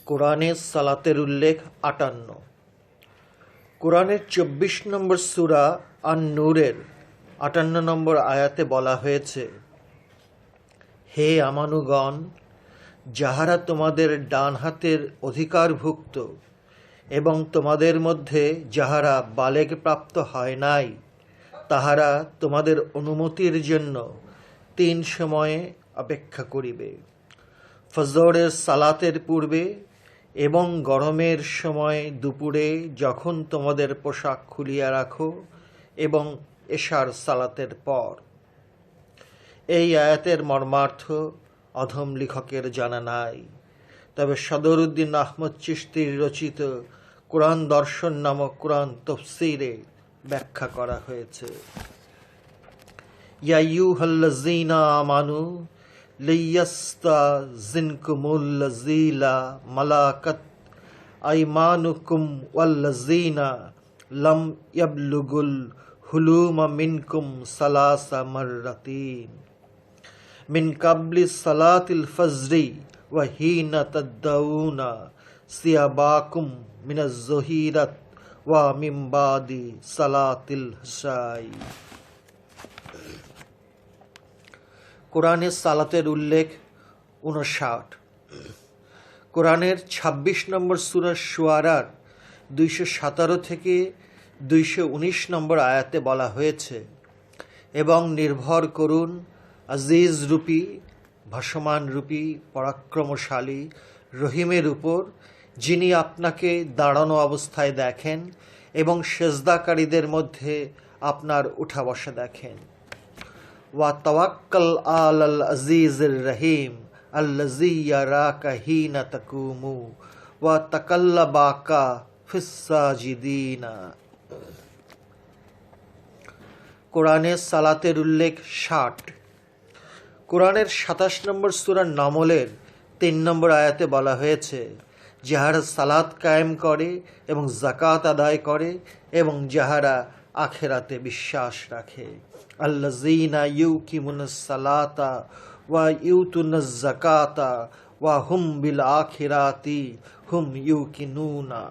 কোরআনে সালাতের উল্লেখ ৫৮। কোরআনের ২৪ নম্বর সূরা আন-নূরের ৫৮ নম্বর আয়াতে বলা হয়েছে, হে আমানুগণ, যাহারা তোমাদের ডান হাতের অধিকারভুক্ত এবং তোমাদের মধ্যে যাহারা বালেগ প্রাপ্ত হয় নাই, তাহারা তোমাদের অনুমতির জন্য ৩ সময়ে অপেক্ষা করিবে, ফজরের সালাতের পূর্বে এবং গরমের সময় দুপুরে যখন তোমাদের পোশাক খুলিয়া রাখো, এবং এশার সালাতের পর। এই আয়াতের মর্মার্থ অধম লেখকের জানা নাই, তবে সদরুদ্দিন আহমদ চিশতির রচিত কোরআন দর্শন নামক কোরআন তফসিরে ব্যাখ্যা করা হয়েছে। ইয়া আইয়ুহাল্লাযীনা আমানু লিয়াস্তাযিনকুমুল্লাযীনা মালাকাত আইমানুকুম ওয়াল্লাযীনা লাম ইয়াবলুগুল হুলুমা মিনকুম সালাসা মাররাতিন মিন কাবলি সালাতিল ফজরি ওয়া হিনা তাদউনা সিয়াবাকুম মিনাজ যহিরাত ওয়া মিন বাদি সালাতিল ইশাই। কোরআনের সালাতের উল্লেখ ৫৯। কোরআনের ২৬ নম্বর সূরা শুআরার ২১৭ থেকে ২১৯ নম্বর আয়াতে বলা হয়েছে, এবং নির্ভর করুন আজিজ রূপী, ভাসমান রূপী, পরাক্রমশালী রহিমের উপর, যিনি আপনাকে দাঁড়ানো অবস্থায় দেখেন এবং সেজদাকারীদের মধ্যে আপনার উঠা বসা দেখেন। ওয়া তাওয়াক্কাল আলাল আজিজির রহিম আল্লাযী ইয়ারাকা হিনা তাকুমু ওয়া তাকাল্লাবাকা ফিস সাজিদিনা। কোরআনের সালাতের উল্লেখ ৬০। কোরআনের ২৭ নম্বর সূরা নামলের ৩ নম্বর আয়াতে বলা হয়েছে, যাহারা সালাত কায়েম করে এবং যাকাত আদায় করে এবং যাহারা আখিরাতে বিশ্বাস রাখে। আল্লাযীনা ইউকিমুনাস সালাতা ওয়া ইউতুনাজ যাকাতা ওয়া হুম বিল আখিরাতি হুম ইউকিনুনা।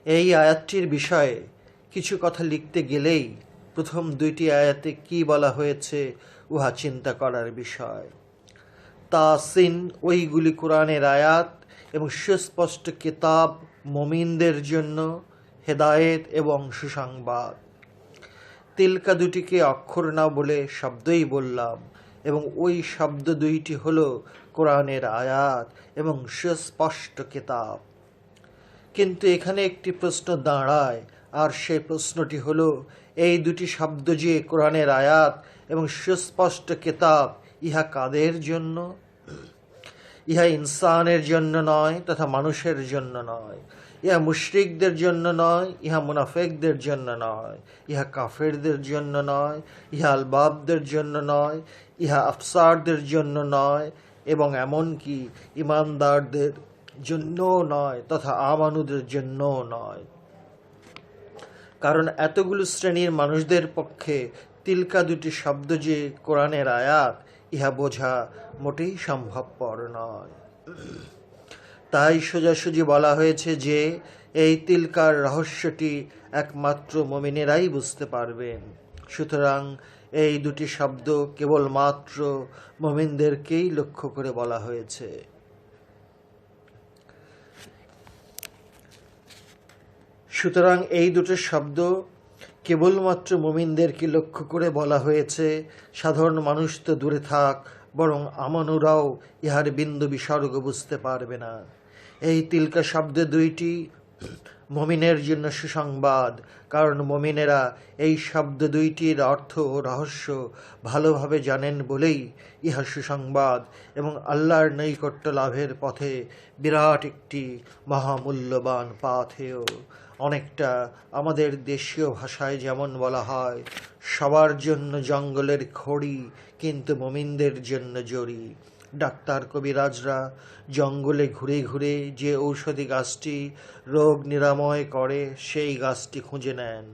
এই আয়াতটির বিষয়ে কিছু কথা লিখতে গেলেই প্রথম ২টি আয়াতে কি বলা হয়েছে উহা চিন্তা করার বিষয়। তাসিন ওইগুলি কোরআনের আয়াত এবং সুস্পষ্ট কিতাব, মুমিনদের জন্য হেদায়েত এবং সুসংবাদ। তিলকা দুটিকে অক্ষর না বলে শব্দই বললাম, এবং ওই শব্দ দুইটি হল কোরআনের আয়াত এবং সুস্পষ্ট কিতাব। কিন্তু এখানে একটি প্রশ্ন দাঁড়ায়, আর সেই প্রশ্নটি হলো, এই দুটি শব্দ যে কোরআনের আয়াত এবং সুস্পষ্ট কিতাব, ইহা কাদের জন্য? ইহা ইনসানের জন্য নয়, তথা মানুষের জন্য নয়। ইহা মুশরিকদের জন্য নয়, ইহা মুনাফিকদের জন্য নয়, ইহা কাফেরদের জন্য নয়, ইহা আলবাবদের জন্য নয়, ইহা আফসারদের জন্য নয়, এবং এমনকি ইমানদারদের জন্যও নয়, তথা আমানুদের জন্যও নয়। কারণ এতগুলো শ্রেণীর মানুষদের পক্ষে তিলকা দুটি শব্দ যে কোরআনের আয়াত, ইহা বোঝা মোটেই সম্ভবপর নয়। তাই সোজাসুজি বলা হয়েছে যে এই তিলকার রহস্যটি একমাত্র মুমিনেরাই বুঝতে পারবেন। সুতরাং এই দুটি শব্দ কেবলমাত্র মুমিনদেরকেই লক্ষ্য করে বলা হয়েছে। সুতরাং এই দুটো শব্দ কেবলমাত্র মুমিনদেরকে লক্ষ্য করে বলা হয়েছে। সাধারণ মানুষ তো দূরে থাক, বরং আমানুরাও ইহার বিন্দু বিসর্গ বুঝতে পারবে না। এই তিলকা শব্দ দুইটি মুমিনের জন্য সুসংবাদ, কারণ মুমিনেরা এই শব্দ দুইটির অর্থ ও রহস্য ভালোভাবে জানেন বলেই ইহা সুসংবাদ এবং আল্লাহর নৈকট্য লাভের পথে বিরাট একটি মহামূল্যবান পাথেয়। অনেকটা আমাদের দেশীয় ভাষায় যেমন বলা হয়, সবার জন্য জঙ্গলের খড়ি, কিন্তু মুমিনদের জন্য জড়ি। ডাক্তার কবিরাজরা জঙ্গলে ঘুরে ঘুরে যে ঔষধি গাছটি রোগ নিরাময় করে, সেই গাছটি খুঁজে নেন।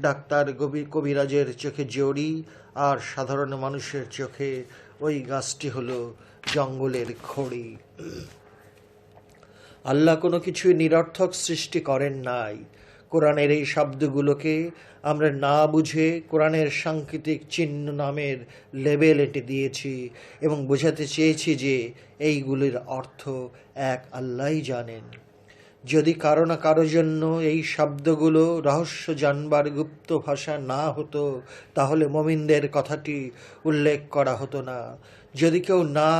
ডাক্তার কবিরাজের চোখে জড়ি, আর সাধারণ মানুষের চোখে ওই গাছটি হলো জঙ্গলের খড়ি। আল্লাহ কোনো কিছুই নিরর্থক সৃষ্টি করেন নাই। কোরআনের এই শব্দগুলোকে আমরা না বুঝে কোরআনের সাংকেতিক চিহ্ন নামের লেবেল এঁটে দিয়েছি এবং বোঝাতে চেয়েছি যে এইগুলির অর্থ এক আল্লাহই জানেন। যদি কারো না কারো জন্য এই শব্দগুলো রহস্য জানবার গুপ্ত ভাষা না হতো, তাহলে মুমিনদের কথাটি উল্লেখ করা হতো না। যদি কেউ না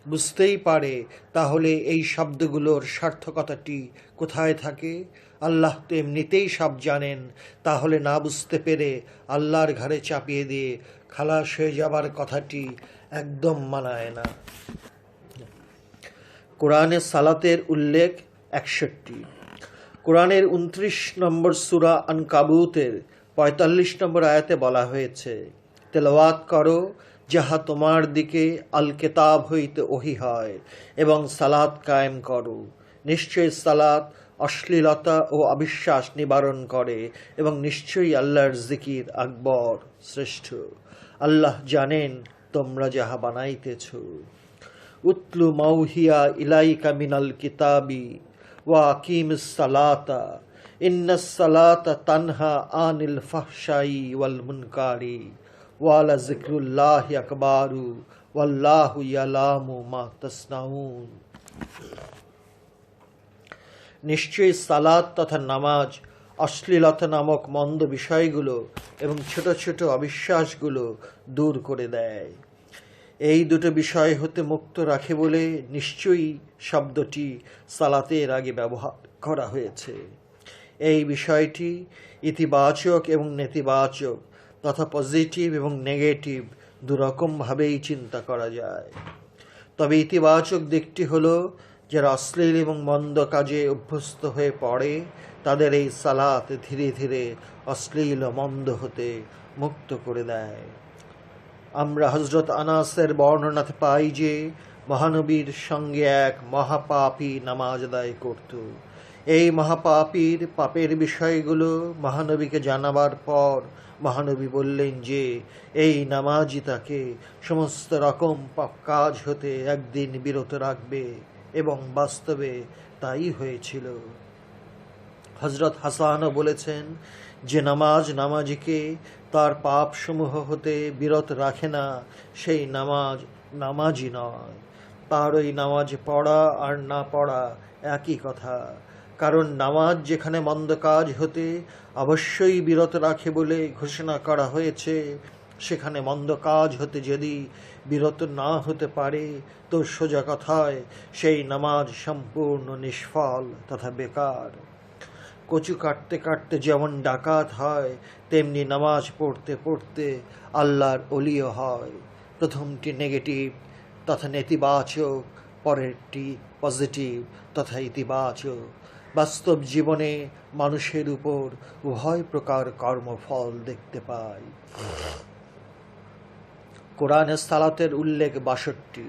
বুঝতেই পারে, তাহলে এই শব্দগুলোর সার্থকতাটি কোথায় থাকে? আল্লাহ তো এমনিতেই সব জানেন, তাহলে না বুঝতে পেরে আল্লাহর ঘাড়ে চাপিয়ে দিয়ে খালাস হয়ে যাবার কথাটি একদম মানায় না। কোরআনে সালাতের উল্লেখ 61। কোরআনের 29 নম্বর সূরা আনকাবুতের 45 নম্বর আয়াতে বলা হয়েছে, তেলাওয়াত করো যাহা তোমার দিকে আল কেতাব হইতে ওহী হয়, এবং সালাত কায়েম করো। নিশ্চয়ই সালাত অশ্লীলতা ও অবিশ্বাস নিবারণ করে, এবং নিশ্চয়ই আল্লাহর জিকির আকবর শ্রেষ্ঠ। আল্লাহ জানেন তোমরা যাহা বানাইতেছ। উতলু মাউহিয়া ইলাইকা মিনাল কিতাবি ওয়া আকিমিস সালাতা ইন্নাস সালাতা তানহা আনিল ফাহশাই ওয়াল মুনকারি ওয়ালা যিকরুল্লাহি আকবারু ওয়াল্লাহু ইয়ালামু মা তাসনাউন। নিশ্চয়ই সালাত তথা নামাজ অশ্লীলতা নামক মন্দ বিষয়গুলো এবং ছোট ছোট অবিশ্বাসগুলো দূর করে দেয়। এই দুটো বিষয় হতে মুক্ত রাখে বলে নিশ্চয়ই শব্দটি সালাতের আগে ব্যবহার করা হয়েছে। এই বিষয়টি ইতিবাচক এবং নেতিবাচক তথা পজিটিভ এবং নেগেটিভ দুরকমভাবেই চিন্তা করা যায়। তবে ইতিবাচক দিকটি হলো, যারা অশ্লীল এবং মন্দ কাজে অভ্যস্ত হয়ে পড়ে, তাদের এই সালাত ধীরে ধীরে অশ্লীল ও মন্দ হতে মুক্ত করে দেয়। আমরা হযরত আনাসের বর্ণনাতে পাই যে মহানবীর সঙ্গে এক মহাপাপী নামাজ আদায় করত। এই মহাপাপীর পাপের বিষয়গুলো মহানবীকে জানাবার পর মহানবী বললেন যে এই নামাজই তাকে সমস্ত রকম পাপ কাজ হতে একদিন বিরত রাখবে, এবং বাস্তবে তাই হয়েছিল। হযরত হাসানও বলেছেন যে নামাজ নামাজিকে তার পাপসমূহ হতে বিরত রাখে না, সেই নামাজ নামাজই নয়। তার ওই নামাজ পড়া আর না পড়া একই কথা, কারণ নামাজ যেখানে মন্দ কাজ হতে অবশ্যই বিরত রাখে বলে ঘোষণা করা হয়েছে, সেখানে মন্দ কাজ হতে যদি বিরত না হতে পারে, তো সোজা কথায় সেই নামাজ সম্পূর্ণ নিষ্ফল তথা বেকার। কচু কাটতে কাটতে যেমন ডাকাত হয়, তেমনি নামাজ পড়তে পড়তে আল্লাহর ওলিও হয়। প্রথমটি নেগেটিভ তথা নেতিবাচক, পরেরটি পজিটিভ তথা ইতিবাচক। বাস্তব জীবনে মানুষের উপর উভয় প্রকার কর্মফল দেখতে পাই। কোরআনে সালাতের উল্লেখ 62।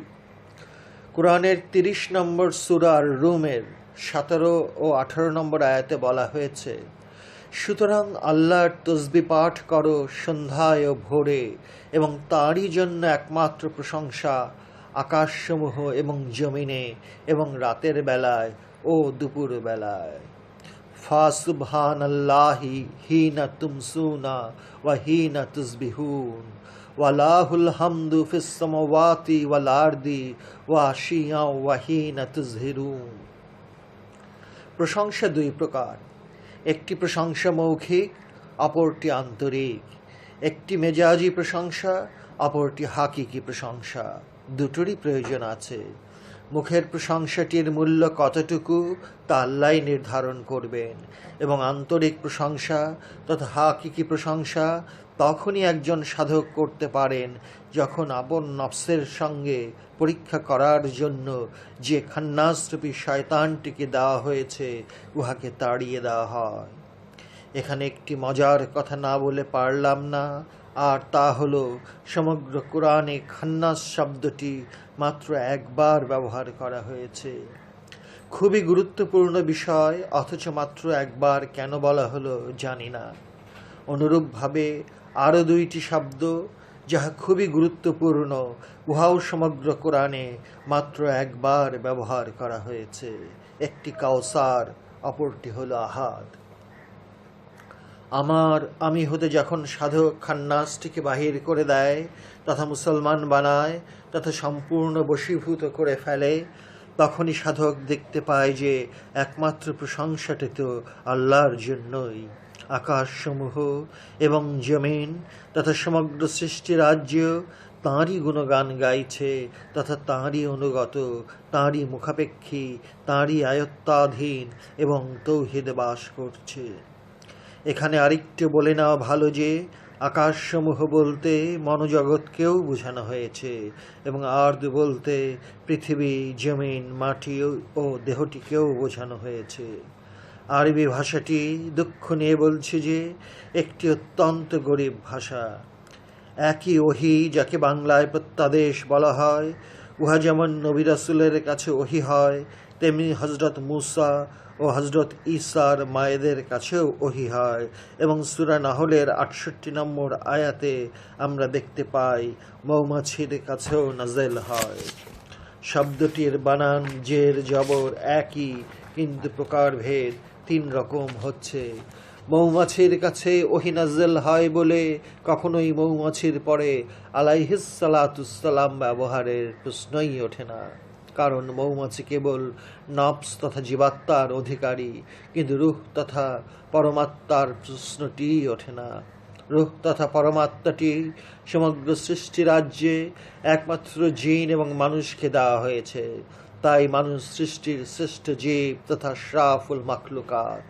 কোরআনের 30 নম্বর সূরার রুমের 17 ও 18 নম্বর আয়াতে বলা হয়েছে, সুতরাং আল্লাহর তসবিহ পাঠ করো সন্ধ্যায় ও ভোরে, এবং তারই জন্য একমাত্র প্রশংসা আকাশসমূহ এবং জমিনে এবং রাতের বেলায় ও দুপুর বেলায়। ফাসুবহানাল্লাহি হিনা তুমসুনা ওয়া হিনা তুসবিহুন ওয়ালাহুল হামদু ফিস সামাওয়াতি ওয়াল আরদি ওয়া আশিয়া ওয়া হিনা তুজহিরুন। প্রশংসা দুই প্রকার, একটি প্রশংসা মৌখিক, অপরটি আন্তরিক। একটি মেজাজি প্রশংসা, অপরটি হাকিকি প্রশংসা। দুটোরই প্রয়োজন আছে। মুখের প্রশংসাটির মূল্য কতটুকু তা আল্লাহই নির্ধারণ করবেন, এবং আন্তরিক প্রশংসা তথা হাকিকি প্রশংসা তখনই একজন সাধক করতে পারেন যখন আপন নফসের সঙ্গে পরীক্ষা করার জন্য যে খান্নাসরূপী শয়তানটিকে দেওয়া হয়েছে উহাকে তাড়িয়ে দেওয়া হয়। এখানে একটি মজার কথা না বলে পারলাম না, আর তা হলো সমগ্র কোরআনে খান্নাস শব্দটি মাত্র একবার ব্যবহার করা হয়েছে। খুবই গুরুত্বপূর্ণ বিষয়, অথচ মাত্র একবার কেন বলা হলো জানি না। অনুরূপভাবে আরও দুইটি শব্দ যাহা খুবই গুরুত্বপূর্ণ, উহাও সমগ্র কোরআনে মাত্র একবার ব্যবহার করা হয়েছে। একটি কাউসার, অপরটি হলো আহাদ। আমি হতে যখন সাধক খান্নাসটিকে বাহির করে দেয়, তথা মুসলমান বানায়, তথা সম্পূর্ণ বশীভূত করে ফেলে, তখনই সাধক দেখতে পায় যে একমাত্র প্রশংসাটি তো আল্লাহর জন্যই। আকাশসমূহ এবং জমিন তথা সমগ্র সৃষ্টি রাজ্য তাঁরই গুণগান গাইছে, তথা তাঁরই অনুগত, তাঁরই মুখাপেক্ষী, তাঁরই আয়ত্তাধীন এবং তৌহিদে বাস করছে। এখানে আরেকটু বলে নেওয়া ভালো যে আকাশসমূহ বলতে মনোজগৎকেও বোঝানো হয়েছে এবং আর্দ বলতে পৃথিবী, জমিন, মাটি ও দেহটিকেও বোঝানো হয়েছে। আরবি ভাষাটি দুঃখ নিয়ে বলছে যে একটি অত্যন্ত গরীব ভাষা। একই ওহি যাকে বাংলায় প্রত্যাদেশ বলা হয়, উহা যেমন নবী রাসূলের কাছে ওহি হয়, তেমনি হজরত মুসা ও হজরত ঈসার মায়েদের কাছেও ওহি হয়। এবং সূরা নাহলের ৬৮ নম্বর আয়াতে আমরা দেখতে পাই মৌমাছির কাছেও নাজেল হয়। শব্দটির বানান, জের, জবর একই, কিন্তু প্রকারভেদ ৩ রকম হচ্ছে। মৌমাছির কাছে ওহি নাজেল হয় বলে কখনোই মৌমাছির পরে আলাইহিসসালাতুসসালাম ব্যবহারের প্রশ্নই ওঠে না, কারণ মৌমাছি কেবল নফস তথা জীবাত্মার অধিকারী, কিন্তু রূহ তথা পরমাত্মার প্রশ্নটিই ওঠে না। রূহ তথা পরমাত্মাটি সমগ্র সৃষ্টি রাজ্যে একমাত্র জিন এবং মানুষকে দেওয়া হয়েছে। তাই মানুষ সৃষ্টির শ্রেষ্ঠ জীব তথা আশরাফুল মাখলুকাত।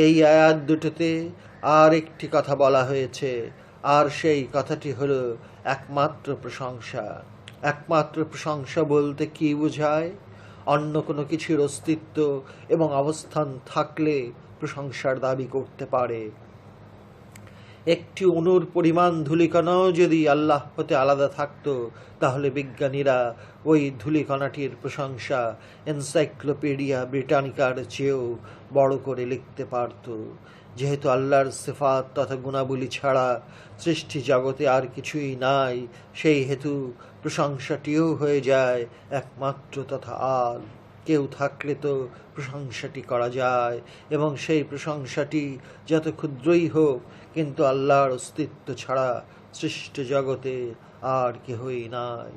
এই আয়াত দুটোতে আর একটি কথা বলা হয়েছে, আর সেই কথাটি হলো একমাত্র প্রশংসা। একমাত্র প্রশংসা বলতে কি বোঝায়? অন্য কোনো কিছুর অস্তিত্ব এবং অবস্থান থাকলে প্রশংসার দাবি করতে পারে। একটি অণুর পরিমাণ ধূলিকণাও যদি আল্লাহ হতে আলাদা থাকতো, তাহলে বিজ্ঞানীরা ওই ধূলিকণাটির প্রশংসা এনসাইক্লোপিডিয়া ব্রিটানিকার চেয়েও বড় করে লিখতে পারত। যেহেতু আল্লাহর সিফাত তথা গুণাবলী ছাড়া সৃষ্টি জগতে আর কিছুই নাই, সেই হেতু প্রশংসাটিও হয়ে যায় একমাত্র তথা আল। কেউ থাকলে তো প্রশংসাটি করা যায়, এবং সেই প্রশংসাটি যত ক্ষুদ্রই হোক, কিন্তু আল্লাহর অস্তিত্ব ছাড়া সৃষ্ট জগতে আর কেহই নাই।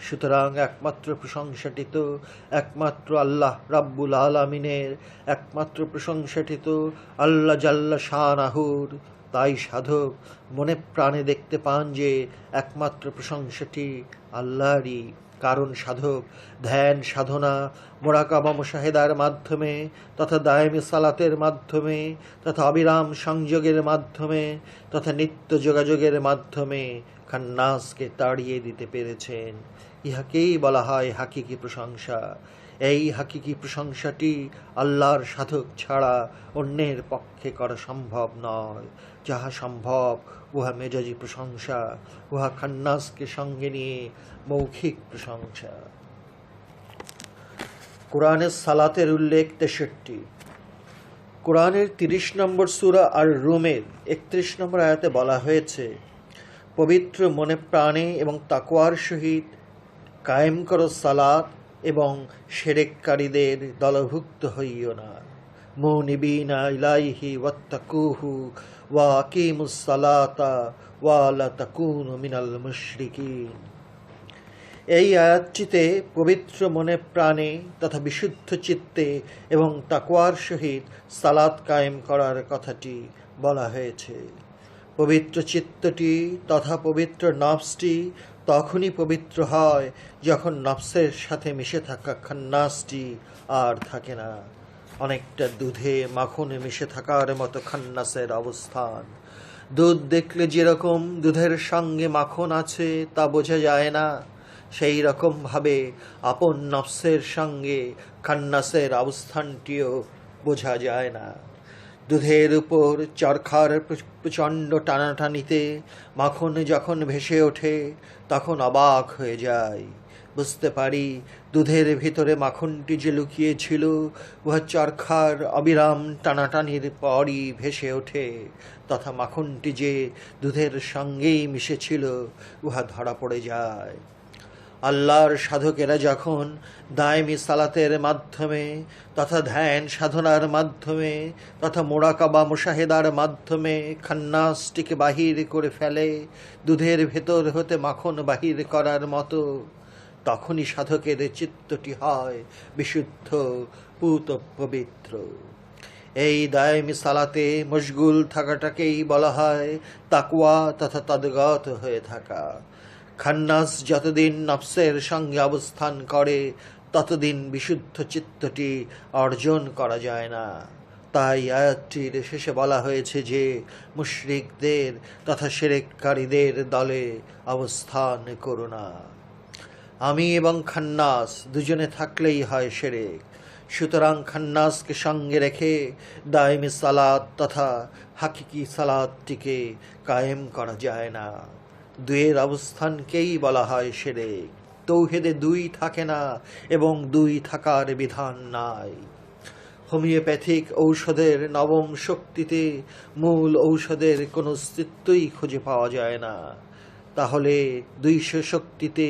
সুতরাং একমাত্র প্রশংসাটি তো একমাত্র আল্লাহ রাব্বুল আলামিনের, একমাত্র প্রশংসাটি তো আল্লাহ জাল্লা শানাহুর। তাই সাধক মনে প্রাণে দেখতে পান যে একমাত্র প্রশংসাটি আল্লাহরই, কারণ সাধক ধ্যান সাধনা, মোরাকাবা মুশাহেদার মাধ্যমে তথা দায়েমি সালাতের মাধ্যমে তথা অবিরাম সংযোগের মাধ্যমে তথা নিত্য যোগাযোগের মাধ্যমে খান্নাসকে তাড়িয়ে দিতে পেরেছেন। ইহাকেই বলা হয় হাকিকি প্রশংসা। এই হাকিকি প্রশংসাটি আল্লাহর সাধক ছাড়া অন্যের পক্ষে করা সম্ভব নয়। যাহা সম্ভব উহা মেজাজি প্রশংসা, উহা খান্নাসকে সঙ্গে নিয়ে মৌখিক প্রশংসা। কোরআনের সালাতের উল্লেখ ৬৩। কোরআনের ৩০ নম্বর সূরা আর রুমের ৩১ নম্বর আয়াতে বলা হয়েছে, পবিত্র মনে প্রাণে এবং তাকওয়ার সহিত কায়েম করো সালাত এবং শিরককারীদের দলভুক্ত হইও না। মুনিবিনা ইলাইহি ওয়াত্তাকুহু ওয়া আকিমুস সালাতা ওয়া লা তাকুনু মিনাল মুশরিকিন। এই আয়াতটিতে পবিত্র মনে প্রাণে তথা বিশুদ্ধ চিত্তে এবং তাকওয়ার সহিত সালাত কায়েম করার কথাটি বলা হয়েছে। পবিত্র চিত্তটি তথা পবিত্র নফসটি তখনই পবিত্র হয় যখন নফসের সাথে মিশে থাকা খান্নাসটি আর থাকে না। অনেকটা দুধে মাখনে মিশে থাকার মতো খান্নাসের অবস্থান। দুধ দেখলে যেরকম দুধের সঙ্গে মাখন আছে তা বোঝা যায় না, সেই রকমভাবে আপন নফসের সঙ্গে খান্নাসের অবস্থানটিও বোঝা যায় না। দুধের উপর চরখার প্রচণ্ড টানাটানিতে মাখন যখন ভেসে ওঠে, তখন অবাক হয়ে যায়। বুঝতে পারি দুধের ভিতরে মাখনটি যে লুকিয়েছিল, উহা চরখার অবিরাম টানাটানির পরই ভেসে ওঠে, তথা মাখনটি যে দুধের সঙ্গেই মিশেছিল উহা ধরা পড়ে যায়। আল্লাহর সাধকেরা যখন দায়মি সালাতের মাধ্যমে তথা ধ্যান সাধনার মাধ্যমে তথা মোরাকাবা মুশাহেদার মাধ্যমে খান্নাসটিকে বাহির করে ফেলে দুধের ভেতর হতে মাখন বাহির করার মতো, তখনই সাধকের চিত্তটি হয় বিশুদ্ধ, পূত, পবিত্র। এই দায়মি সালাতে মশগুল থাকাটাকেই বলা হয় তাকওয়া তথা তদ্গত হয়ে থাকা। খান্নাস যতদিন নফসের সঙ্গে অবস্থান করে ততদিন বিশুদ্ধ চিত্তটি অর্জন করা যায় না। তাই আয়াতটির শেষে বলা হয়েছে যে মুশরিকদের তথা শিরককারীদের দলে অবস্থান করো না। আমি এবং খান্নাস দুজনে থাকলেই হয় শিরক। সুতরাং খান্নাসকে সঙ্গে রেখে দায়মি সালাত তথা হাকিকি সালাতটিকে কায়েম করা যায় না। দুয়ের অবস্থানকেই বলা হয় শিরক। তৌহিদে দুই থাকে না এবং দুই থাকার বিধান নাই। হোমিওপ্যাথিক ঔষধের নবম শক্তিতে মূল ঔষধের কোনো অস্তিত্বই খুঁজে পাওয়া যায় না। তাহলে 200 শক্তিতে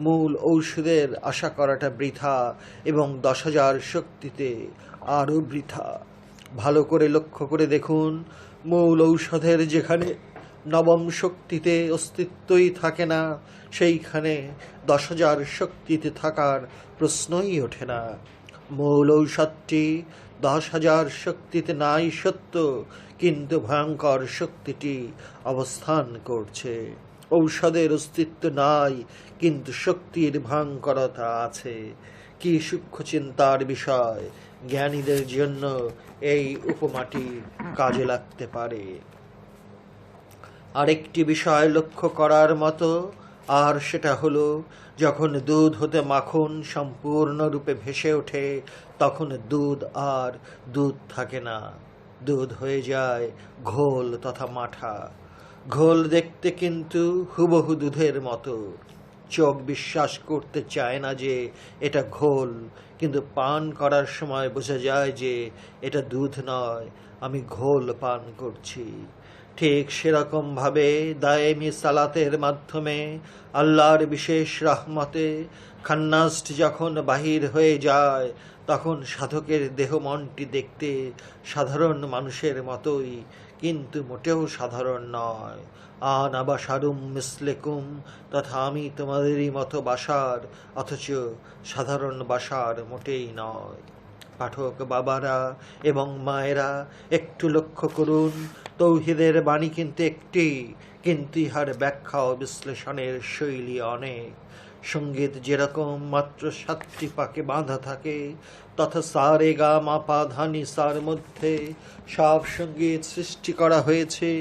মূল ঔষধের আশা করাটা বৃথা এবং 10,000 শক্তিতে আরও বৃথা। ভালো করে লক্ষ্য করে দেখুন, মূল ঔষধের যেখানে নবম শক্তিতে অস্তিত্বই থাকে না, সেইখানে 10,000 শক্তিতে থাকার প্রশ্নই ওঠে না। মূল ঔষধটি 10,000 শক্তিতে নাই সত্য, কিন্তু ভয়ঙ্কর শক্তিটি অবস্থান করছে। ঔষধের অস্তিত্ব নাই, কিন্তু শক্তির ভয়ঙ্করতা আছে। কি সূক্ষ্ম চিন্তার বিষয়! জ্ঞানীদের জন্য এই উপমাটি কাজে লাগতে পারে। আরেকটি বিষয় লক্ষ্য করার মতো, আর সেটা হলো যখন দুধ হতে মাখন সম্পূর্ণরূপে ভেসে ওঠে তখন দুধ আর দুধ থাকে না, দুধ হয়ে যায় ঘোল তথা মাঠা। ঘোল দেখতে কিন্তু হুবহু দুধের মতো। চোখ বিশ্বাস করতে চায় না যে এটা ঘোল, কিন্তু পান করার সময় বোঝা যায় যে এটা দুধ নয়, আমি ঘোল পান করছি। ঠিক সেরকমভাবে দায়েমি সালাতের মাধ্যমে আল্লাহর বিশেষ রহমতে খান্নাসটি যখন বাহির হয়ে যায় তখন সাধকের দেহ মনটি দেখতে সাধারণ মানুষের মতোই, কিন্তু মোটেও সাধারণ নয়। আনা বাশারুম মিসলেকুম, তথা আমি তোমাদেরই মতো বাশার, অথচ সাধারণ বাশার মোটেই নয়। পাঠক বাবারা এবং মায়েরা একটু লক্ষ্য করুন, তৌহিদের বাণী কিন্তু একটি, কিন্তু ইহার ব্যাখ্যা ও বিশ্লেষণের শৈলী অনেক। সঙ্গীত যেরকম মাত্র 7টি পাকে বাঁধা থাকে, তথা সা রে গা মা পা ধা নি সার মধ্যে সব সঙ্গীত সৃষ্টি করা হয়েছে।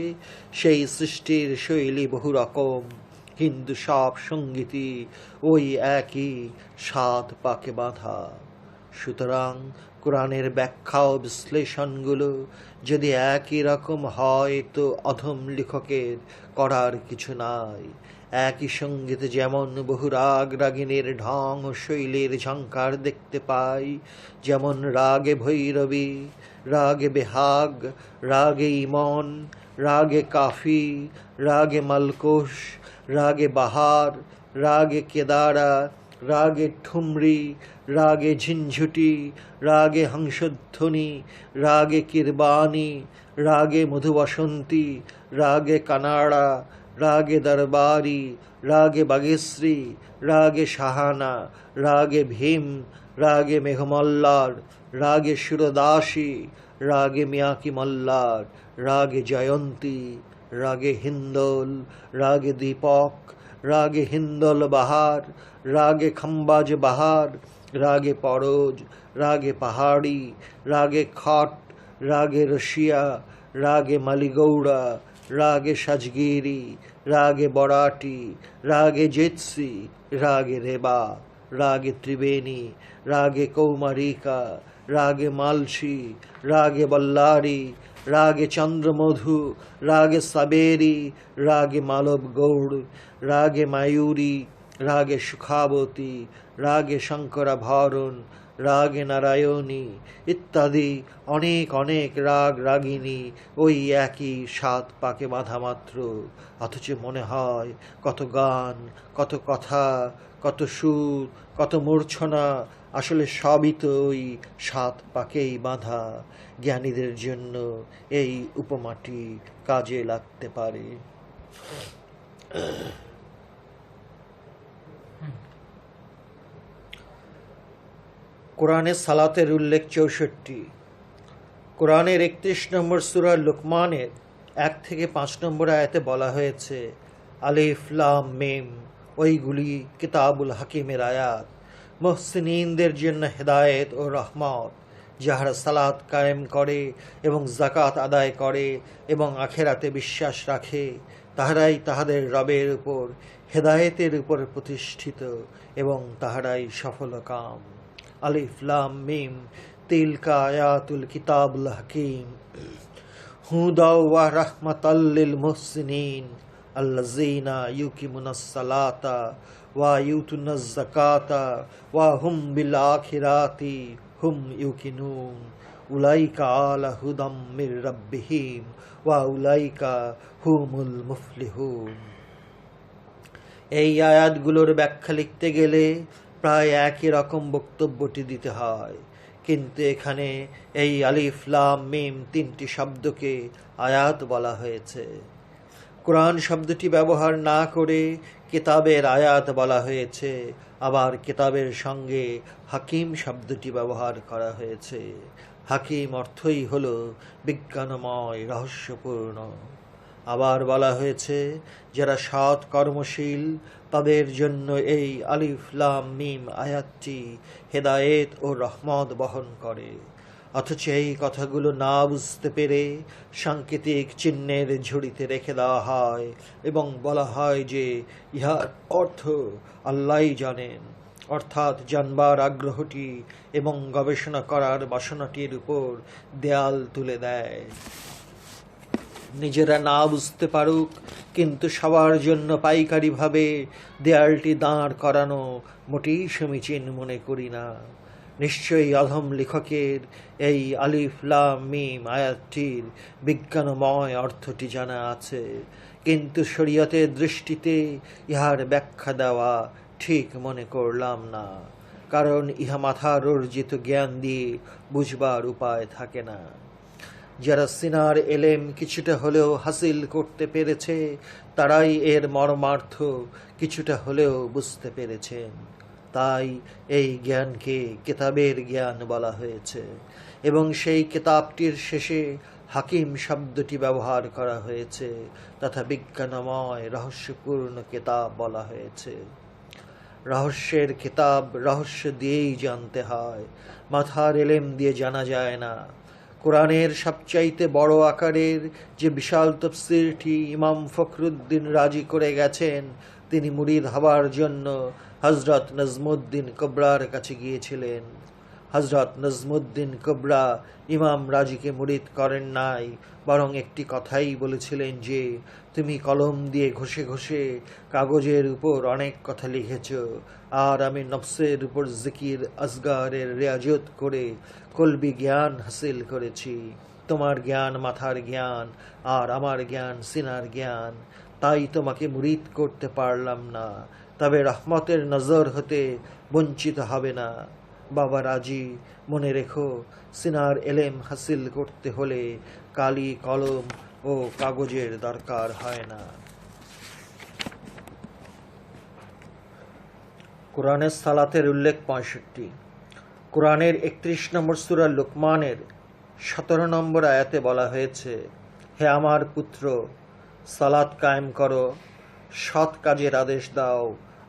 সেই সৃষ্টির শৈলী বহু রকম, কিন্তু সব সঙ্গীতই ওই একই 7 পাকে বাঁধা। সুতরাং কোরআনের ব্যাখ্যা ও বিশ্লেষণগুলো যদি একই রকম হয় তো অধম লেখকের করার কিছু নাই। একই সঙ্গীতে যেমন বহু রাগ রাগিনীর ঢং ও শৈলীর ঝঙ্কার দেখতে পাই, যেমন রাগে ভৈরবী, রাগে বেহাগ, রাগে ইমন, রাগে কাফি, রাগে মালকোষ, রাগে বাহার, রাগে কেদারা, রাগে ঠুমরি, রাগে ঝিনঝুটি, রাগে হংসধ্বনি, রাগে কিরবানি, রাগে মধুবসন্তী, রাগে কানাড়া, রাগে দরবারি, রাগে বাগেশ্রী, রাগে সাহানা, রাগে ভীম, রাগে মেঘমল্লার, রাগে সুরদাসী, রাগে মিয়াকি মল্লার, রাগে জয়ন্তী, রাগে হিন্দোল, রাগে দীপক, রাগে হিন্দোল বাহার, রাগে খম্বাজ বাহার, রাগে পরজ, রাগে পাহাড়ি, রাগে খট, রাগে রশিয়া, রাগে মালিগৌড়া, রাগে সাজগিরি, রাগে বরাটি, রাগে জেৎসি, রাগে রেবা, রাগে ত্রিবেণী, রাগে কৌমারিকা, রাগে মালসি, রাগে বল্লারি, রাগে চন্দ্রমধু, রাগে সাবেরি, রাগে মালব গৌড়, রাগে মায়ুরী, রাগে সুখাবতী, রাগে শঙ্করাভরণ, রাগে নারায়ণী ইত্যাদি অনেক অনেক রাগ রাগিনী ওই একই সাত পাকে বাঁধা মাত্র, অথচ মনে হয় কত গান, কত কথা, কত সুর, কত মূর্ছনা, আসলে সবই তো ওই সাত পাকেই বাঁধা। জ্ঞানীদের জন্য এই উপমাটি কাজে লাগতে পারে। কোরআনে সালাতের উল্লেখ 64। কোরআনের 31 নম্বর সূরা লুকমানের 1 থেকে 5 নম্বর আয়াতে বলা হয়েছে, আলিফ লাম মিম, ওইগুলি কিতাবুল হাকিমের আয়াত, মুহসিনিনদের জন্য হেদায়েত ও রহমত, যাহারা সালাত কায়েম করে এবং জাকাত আদায় করে এবং আখেরাতে বিশ্বাস রাখে, তাহারাই তাহাদের রবের উপর হেদায়েতের উপর প্রতিষ্ঠিত এবং তাহারাই সফলকাম। আলিফ লাম মিম তিলকা আয়াতুল কিতাবুল হাকিম হুদাও ওয়া রাহমাতাল লিল মুহসিনিন আল্লাযীনা ইউকিমুনাস সালাতা ওয়া ইউতুনাজ যাকাতা ওয়া হুম বিল আখিরাতি হুম ইউকিনুন উলাইকা আলা হুদাম মির রাব্বিহিম ওয়া উলাইকা হুমুল মুফলিহুন। এই আয়াতগুলোর ব্যাখ্যা লিখতে গেলে প্রায় একই রকম বক্তব্যটি দিতে হয়, কিন্তু এখানে এই আলিফ লাম মিম 3টি শব্দকে আয়াত বলা হয়েছে। কোরআন শব্দটি ব্যবহার না করে কিতাবের আয়াত বলা হয়েছে, আবার কিতাবের সঙ্গে হাকিম শব্দটি ব্যবহার করা হয়েছে। হাকিম অর্থই হল বিজ্ঞানময়, রহস্যপূর্ণ। আবার বলা হয়েছে, যারা সৎ কর্মশীল তাদের জন্য এই আলিফ লাম মিম আয়াতটি হেদায়েত ও রহমত বহন করে। অথচ এই কথাগুলো না বুঝতে পেরে সাংকেতিক চিহ্নের ঝুড়িতে রেখে দেওয়া হয় এবং বলা হয় যে ইহার অর্থ আল্লাহই জানেন, অর্থাৎ জানবার আগ্রহটি এবং গবেষণা করার বাসনাটির উপর দেয়াল তুলে দেয়। নিজেরা না বুঝতে পারুক, কিন্তু সবার জন্য পাইকারিভাবে দেয়ালটি দাঁড় করানো মোটেই সমীচীন মনে করি না। নিশ্চয়ই অধম লেখকের এই আলিফ লাম মিম আয়াতটির বিজ্ঞানময় অর্থটি জানা আছে, কিন্তু শরীয়তের দৃষ্টিতে ইহার ব্যাখ্যা দেওয়া ঠিক মনে করলাম না, কারণ ইহা মাথার অর্জিত জ্ঞান দিয়ে বুঝবার উপায় থাকে না। যারা সিনার এলেম কিছুটা হলেও হাসিল করতে পেরেছে, তারাই এর মর্মার্থ কিছুটা হলেও বুঝতে পেরেছেন। তাই এই জ্ঞানকে কিতাবের জ্ঞান বলা হয়েছে এবং সেই কিতাবটির শেষে হাকিম শব্দটি ব্যবহার করা হয়েছে, তথা বিজ্ঞানময় রহস্যপূর্ণ কিতাব বলা হয়েছে। রহস্যের কিতাব রহস্য দিয়েই জানতে হয়, মাথার এলেম দিয়ে জানা যায় না। কোরআনের সবচাইতে বড় আকারের যে বিশাল তফসিরটি ইমাম ফখরুদ্দীন রাজি করে গেছেন, তিনি মুরিদ হবার জন্য হযরত নজমুদ্দিন কুবরার কাছে গিয়েছিলেন। হযরত নজমুদ্দিন কুবরা ইমাম রাজিকে মুরিদ করেন নাই, বরং একটি কথাই বলেছিলেন যে, তুমি কলম দিয়ে ঘষে ঘষে কাগজের উপর অনেক কথা লিখেছ, আর আমি নফসের উপর জিকির আসগারের রেয়াজত করে কলবি জ্ঞান হাসিল করেছি। তোমার জ্ঞান মাথার জ্ঞান, আর আমার জ্ঞান সিনার জ্ঞান, তাই তোমাকে মুরিদ করতে পারলাম না, তবে রহমতের নজর হতে বঞ্চিত হবে না। বাবা রাজি, মনে রেখো, সিনার এলেম হাসিল করতে হলে কালি কলম ও কাগজের দরকার হয় না। কোরআনের সালাতের উল্লেখ 65। কোরআনের 31 নম্বর সূরা লুকমানের 17 নম্বর আয়াতে বলা হয়েছে, হে আমার পুত্র, সালাত কায়েম করো, সৎ কাজের আদেশ দাও,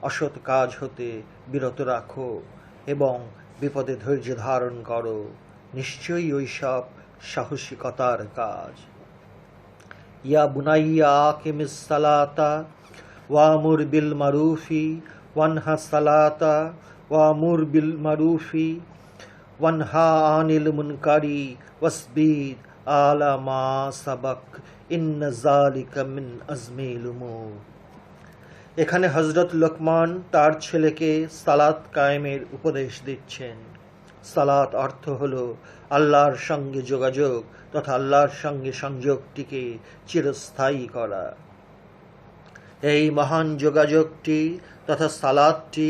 অসৎ কাজ হতে বিরত রাখো এবং বিপদে ধৈর্য ধারণ করো, নিশ্চয়ই ওইসব সাহসিকতার কাজ। ইয়া বুনাইয়া আকিমিস সালাতা ওয়ামুর বিল মারুফি ওয়ানহা সালাতা ওয়ামুর বিল মারুফি ওয়ানহা আনিল মুনকারি ওয়াসবির আলা মা সাবাক ইন্না যালিকা মিন আজমিল উমুর। এখানে হজরত লোকমান তার ছেলেকে সালাত কায়েমের উপদেশ দিচ্ছেন। সালাত অর্থ হল আল্লাহর সঙ্গে যোগাযোগ তথা আল্লাহর সঙ্গে সংযোগটিকে চিরস্থায়ী করা। এই মহান যোগাযোগটি তথা সালাতটি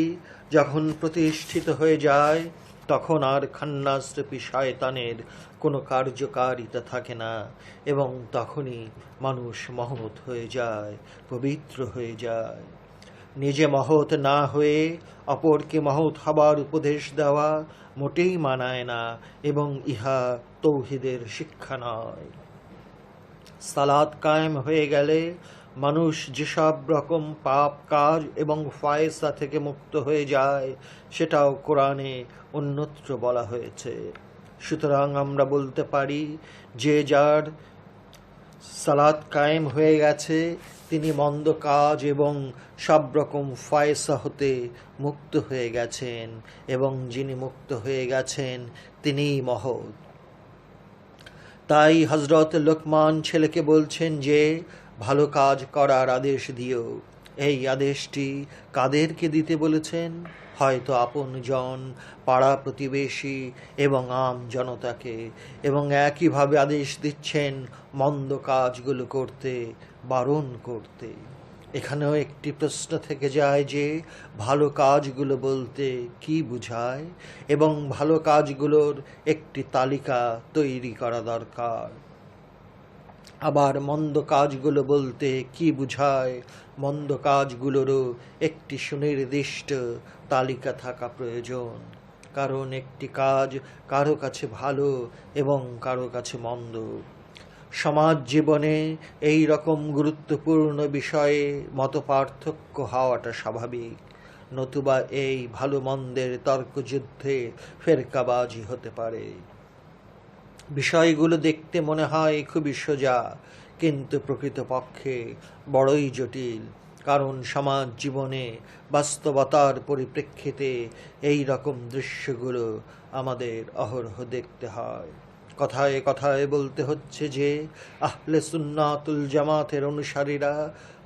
যখন প্রতিষ্ঠিত হয়ে যায়, তখন আর খান্নাসরূপী শয়তানের কোনো কার্যকারিতা থাকে না, এবং তখনই মানুষ মহৎ হয়ে যায়, পবিত্র হয়ে যায়। নিজে মহৎ না হয়ে অপরকে মহৎ হবার উপদেশ দেওয়া মোটেই মানায় না, এবং ইহা তৌহিদের শিক্ষা নয়। সালাত কায়েম হয়ে গেলে মানুষ যেসব রকম পাপ কাজ এবং ফায়সা থেকে মুক্ত হয়ে যায়, সেটাও কোরআনে অন্যত্র বলা হয়েছে। সুতরাং আমরা বলতে পারি যে যার সালাত কায়েম হয়ে গেছে, তিনি মন্দ কাজ এবং সব রকম ফায়সা হতে মুক্ত হয়ে গেছেন, এবং যিনি মুক্ত হয়ে গেছেন তিনিই মহৎ। তাই হজরত লোকমান ছেলেকে বলছেন যে ভালো কাজ করার আদেশ দিও। এই আদেশটি কাদেরকে দিতে বলেছেন? হয়তো আপনজন, পাড়া প্রতিবেশী এবং আম জনতাকে, এবং একইভাবে আদেশ দিচ্ছেন মন্দ কাজগুলো করতে বারণ করতে। এখানেও একটি প্রশ্ন থেকে যায় যে ভালো কাজগুলো বলতে কি বোঝায়, এবং ভালো কাজগুলোর একটি তালিকা তৈরি করা দরকার। আবার মন্দ কাজগুলো বলতে কি বোঝায়, মন্দ কাজগুলোরও একটি সুনির্দিষ্ট তালিকা থাকা প্রয়োজন। কারণ একটি কাজ কারো কাছে ভালো এবং কারো কাছে মন্দ। সমাজ জীবনে এই রকম গুরুত্বপূর্ণ বিষয়ে মতপার্থক্য হওয়াটা স্বাভাবিক, নতুবা এই ভালো মন্দের তর্কযুদ্ধে ফেরকাবাজি হতে পারে। বিষয়গুলো দেখতে মনে হয় খুবই সোজা, কিন্তু প্রকৃতপক্ষে বড়ই জটিল। কারণ সমাজ জীবনে বাস্তবতার পরিপ্রেক্ষিতে এই রকম দৃশ্যগুলো আমাদের অহরহ দেখতে হয়। কথায় কথায় বলতে হচ্ছে যে আহলে সুন্নাতুল জামাতের অনুসারীরা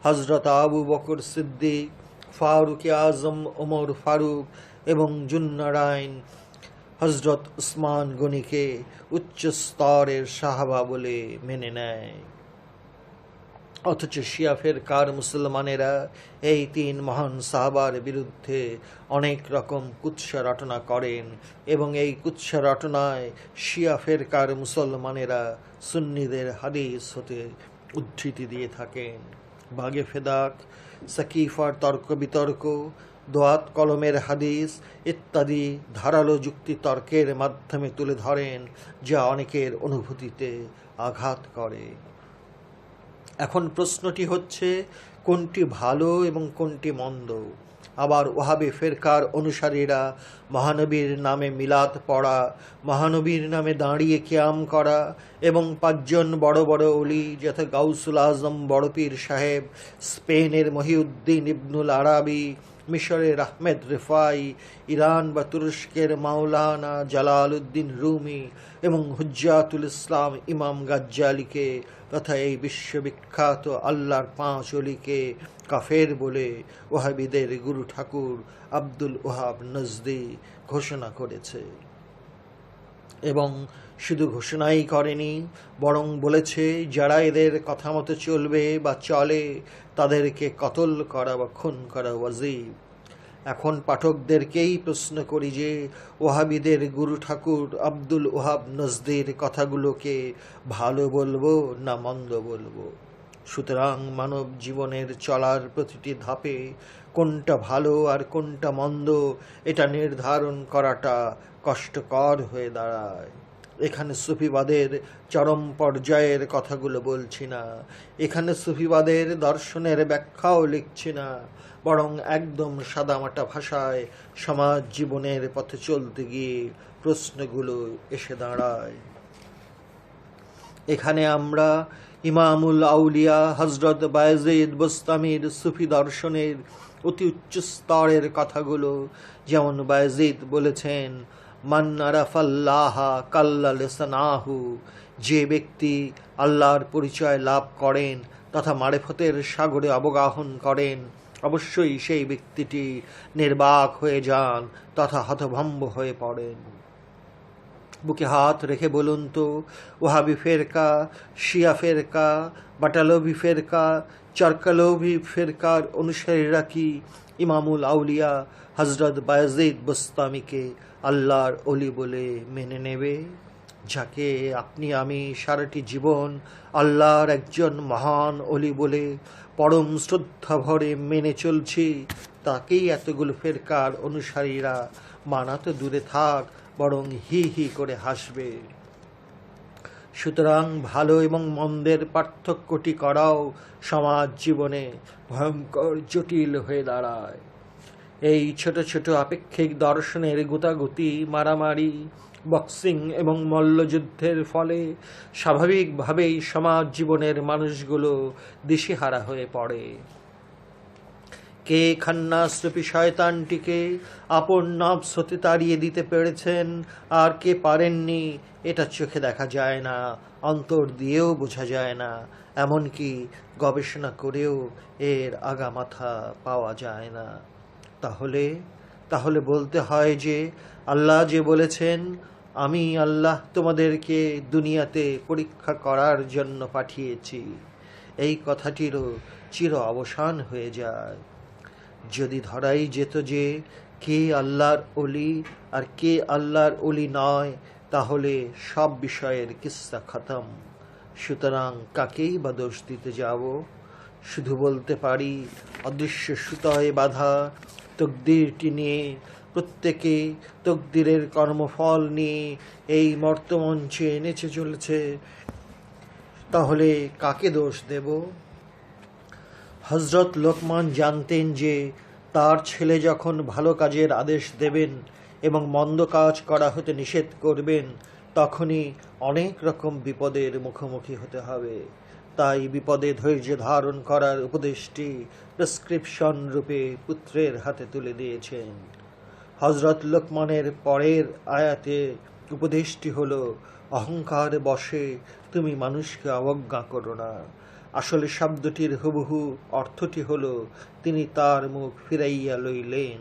হজরত আবু বকর সিদ্দিক, ফারুক আজম ওমর ফারুক এবং জুন্নারাইন হজরত উসমান গনিকে উচ্চ স্তরের সাহাবা বলে মেনে নেয়। অথচ শিয়া ফেরকার মুসলমানেরা এই তিন মহান সাহাবার বিরুদ্ধে অনেক রকম কুৎসা রটনা করেন, এবং এই কুৎসা রটনায় শিয়া ফেরকার মুসলমানেরা সুন্নিদের হাদিস হতে উদ্ধৃতি দিয়ে থাকেন। বাগে ফেদাক, সাকিফার তর্ক বিতর্ক, দোয়াত কলমের হাদিস ইত্যাদি ধারালো যুক্তি তর্কের মাধ্যমে তুলে ধরেন, যা অনেকের অনুভূতিতে আঘাত করে। এখন প্রশ্নটি হচ্ছে কোনটি ভালো এবং কোনটি মন্দ? আবার ওয়াহাবি ফেরকার অনুসারীরা মহানবীর নামে মিলাদ পড়া, মহানবীর নামে দাঁড়িয়ে কিয়াম করা, এবং 5 জন বড় বড় ওলি যথা গাউসুল আজম বড় পীর সাহেব, স্পেনের মহিউদ্দিন ইবনুল আরাবি, মিশরের আহমেদ রেফাই, ইরান বা তুরস্কের মাওলানা জালালউদ্দিন রুমি এবং হুজ্জাতুল ইসলাম ইমাম গাজ্জালিকে তথা এই বিশ্ববিখ্যাত আল্লাহর 5 অলিকে কাফের বলে ওয়াহাবিদের গুরু ঠাকুর আব্দুল ওহাব নজদি ঘোষণা করেছে। এবং শুধু ঘোষণাই করেনি, বরং বলেছে যারা এদের কথা মতো চলবে বা চলে তাদেরকে কতল করা বা খুন করা ওয়াজিব। এখন পাঠকদেরকেই প্রশ্ন করি যে ওয়াহাবিদের গুরু ঠাকুর আব্দুল ওহাব নজদির কথাগুলোকে ভালো বলবো না মন্দ বলবো? সুতরাং মানব জীবনের চলার প্রতিটি ধাপে কোনটা ভালো আর কোনটা মন্দ এটা নির্ধারণ করাটা কষ্টকর হয়ে দাঁড়ায়। এখানে সুফিবাদের চরম পর্যায়ের কথাগুলো বলছি না, এখানে সুফিবাদের দর্শনের ব্যাখ্যাও লিখছি না, বরং একদম সাদামাটা ভাষায় সমাজ জীবনের পথে চলতে গিয়ে প্রশ্নগুলো এসে দাঁড়ায়। এখানে আমরা ইমামুল আউলিয়া হজরত বায়েজিদ বোস্তামির সুফি দর্শনের অতি উচ্চ স্তরের কথাগুলো, যেমন বায়েজিদ বলেছেন মান আরাফাল্লাহা কাল্লা লিসানাহু, যে ব্যক্তি আল্লাহর পরিচয় লাভ করেন তথা মারেফতের সাগরে অবগাহন করেন, অবশ্যই সেই ব্যক্তিটি নির্বাক হয়ে যান তথা হতভম্ব হয়ে পড়েন। বুকে হাত রেখে বলুন তো, ওহাবি ফেরকা, শিয়া ফেরকা, বাটালভি ফেরকা, চারকালভি ফেরকার অনুসারীরা কি ইমামুল আউলিয়া হজরত বায়াজিদ বুস্তামিকে আল্লাহর অলি বলে মেনে নেবে? যাকে আপনি আমি সারাটি জীবন আল্লাহর একজন মহান অলি বলে পরম শ্রদ্ধা ভরে মেনে চলছি, তাকেই এতগুলো ফেরকার অনুসারীরা মানা তো দূরে থাক, বরং হি হি করে হাসবে। সুতরাং ভালো এবং মন্দের পার্থক্যটি করাও সমাজ জীবনে ভয়ঙ্কর জটিল হয়ে দাঁড়ায়। এই ছোট ছোট আপেক্ষিক দর্শনের গুতাগুতি, মারামারি, বক্সিং এবং মল্লযুদ্ধের ফলে স্বাভাবিকভাবেই সমাজ জীবনের মানুষগুলো দিশেহারা হয়ে পড়ে। কে খান্নাসরূপী শয়তানটিকে আপন নফস হতে তাড়িয়ে দিতে পেরেছেন আর কে পারেননি, এটা চোখে দেখা যায় না, অন্তর দিয়েও বোঝা যায় না, এমনকি গবেষণা করেও এর আগামাথা পাওয়া যায় না। তাহলে বলতে হয় যে আল্লাহ যে বলেছেন, আমি আল্লাহ তোমাদেরকে দুনিয়াতে পরীক্ষা করার জন্য পাঠিয়েছি, এই কথাটিরও চির অবসান হয়ে যায়। যদি ধরাই যেত যে কে আল্লাহর অলি আর কে আল্লাহর অলি নয়, তাহলে সব বিষয়ের কিস্সা খতম। সুতরাং কাকেই বা দোষ দিতে যাব? শুধু বলতে পারি, অদৃশ্য সুতোয় বাঁধা তকদিরটি নিয়ে প্রত্যেকে তকদিরের কর্মফল নিয়ে এই মর্তমঞ্চে নেচে চলেছে, তাহলে কাকে দোষ দেব? হযরত লোকমান জানতেন যে তার ছেলে যখন ভালো কাজের আদেশ দেবেন এবং মন্দ কাজ করা হতে নিষেধ করবেন, তখনই অনেক রকম বিপদের মুখোমুখি হতে হবে। তাই বিপদে ধৈর্য ধারণ করার উপদেশটি প্রেসক্রিপশন রূপে পুত্রের হাতে তুলে দিয়েছেন। হযরত লোকমানের পরের আয়াতে উপদেশটি হলো, অহংকার বশে তুমি মানুষকে অবজ্ঞা করো না। আসলে শব্দটির হুবহু অর্থটি হলো, তিনি তার মুখ ফিরাইয়া লইলেন।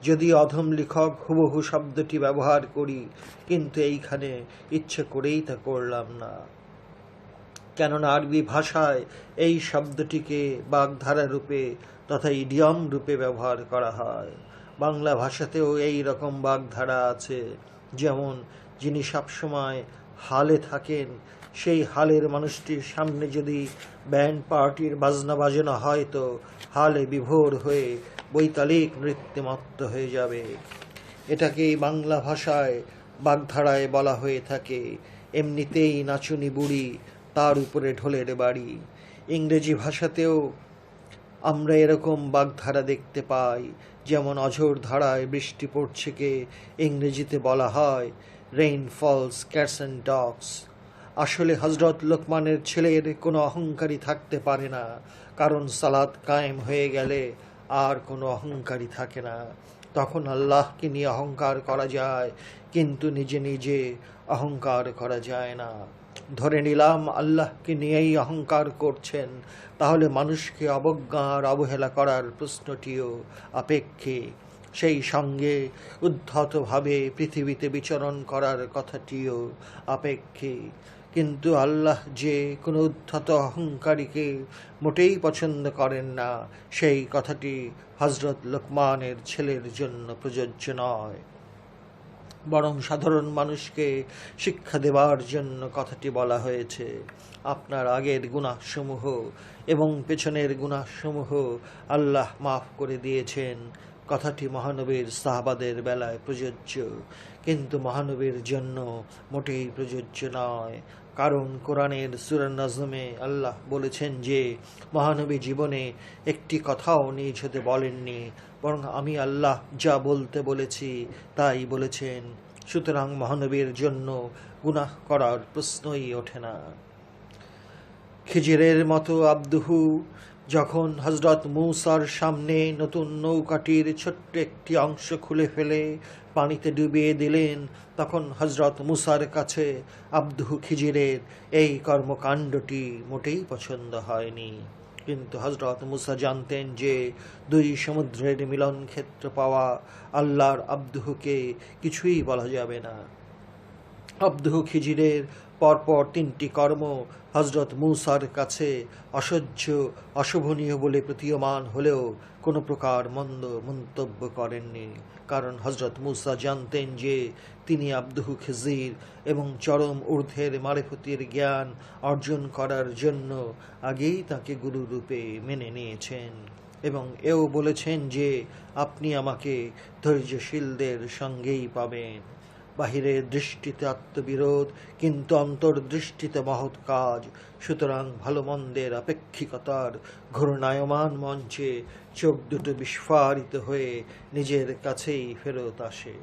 যদি অধম লেখক হুবহু শব্দটি ব্যবহার করি, কিন্তু এইখানে ইচ্ছে করেই তা করলাম না। কেননা আরবি ভাষায় এই শব্দটিকে বাগধারা রূপে তথা ইডিয়ম রূপে ব্যবহার করা হয়। বাংলা ভাষাতেও এই রকম বাগধারা আছে, যেমন যিনি সবসময় হালে থাকেন, সেই হালের মানুষটির সামনে যদি ব্যান্ড পার্টির বাজনা বাজানো হয় তো হালে বিভোর হয়ে বৈতালিক নৃত্যমত্ত হয়ে যাবে। এটাকেই বাংলা ভাষায় বাগধারায় বলা হয়ে থাকে। এমনিতেই নাচুনি বুড়ি, তার উপরে ঢোলের বাড়ি। ইংরেজি ভাষাতেও আমরা এরকম বাগধারা দেখতে পাই, যেমন অঝোর ধারায় বৃষ্টি পড়ছেকে ইংরেজিতে বলা হয় rain falls cats and dogs. আসলে হযরত লোকমানের ছেলের কোনো অহংকারী থাকতে পারে না, কারণ সালাত কায়েম হয়ে গেলে আর কোনো অহংকারী থাকে না। তখন আল্লাহকে নিয়ে অহংকার করা যায়, কিন্তু নিজে নিজে অহংকার করা যায় না। ধরে নিলাম আল্লাহকে নিয়েই অহংকার করছেন, তাহলে মানুষকে অবজ্ঞা আর অবহেলা করার প্রশ্নটিও আপেক্ষিক। সেই সঙ্গে উদ্ধতভাবে পৃথিবীতে বিচরণ করার কথাটিও আপেক্ষিক। কিন্তু আল্লাহ যে কোনো উদ্ধত অহংকারীকে মোটেই পছন্দ করেন না, সেই কথাটি হযরত লোকমানের ছেলের জন্য প্রযোজ্য নয়, বরং সাধারণ মানুষকে শিক্ষা দেবার জন্য কথাটি বলা হয়েছে। আপনার আগের গুনাহসমূহ এবং পেছনের গুনাহসমূহ আল্লাহ মাফ করে দিয়েছেন। কথাটি মহানবীর সাহাবাদের বেলায় প্রযোজ্য, কিন্তু মহানবীর জন্য মোটেই প্রযোজ্য নয়। কারণ কোরআনের সূরা নাজমে আল্লাহ বলেছেন যে মহানবী জীবনে একটি কথাও নিজ হতে বলেননি, বরং আমি আল্লাহ যা বলতে বলেছি তাই বলেছেন। সুতরাং মহানবীর জন্য গুনাহ করার প্রশ্নই ওঠে না। খিজিরের মতো আব্দুহু যখন হযরত মূসার সামনে নতুন নৌকাটির ছোট্ট একটি অংশ খুলে ফেলে পানিতে ডুবিয়ে দিলেন, তখন হযরত মূসার কাছে আব্দুহু খিজিরের এই কর্মকাণ্ডটি মোটেই পছন্দ হয়নি। কিন্তু হযরত মুসা জানতেন যে দুই সমুদ্রের মিলন ক্ষেত্র পাওয়া আল্লাহর আব্দুহকে কিছুই বলা যাবে না। আব্দুহ খিজিরের পরপর তিনটি কর্ম হযরত মূসার কাছে অসহ্য অশোভনীয় বলে প্রতীয়মান হলেও কোনো প্রকার মন্দ মন্তব্য করেননি, কারণ হযরত মূসা জানতেন যে তিনি আব্দুহ খিজির এবং চরম ঊর্ধ্বের মারেফতের জ্ঞান অর্জন করার জন্য আগেই তাকে গুরুরূপে মেনে নিয়েছেন এবং এও বলেছেন যে আপনি আমাকে ধৈর্যশীলদের সঙ্গেই পাবেন। বাহিরের দৃষ্টিতে আত্মবিরোধ, কিন্তু অন্তর্দৃষ্টিতে মহৎ কাজ। সুতরাং ভালো মন্দের আপেক্ষিকতার ঘূর্ণায়মান মঞ্চে চোখ দুটো বিস্ফারিত হয়ে নিজের কাছেই ফেরত আসে।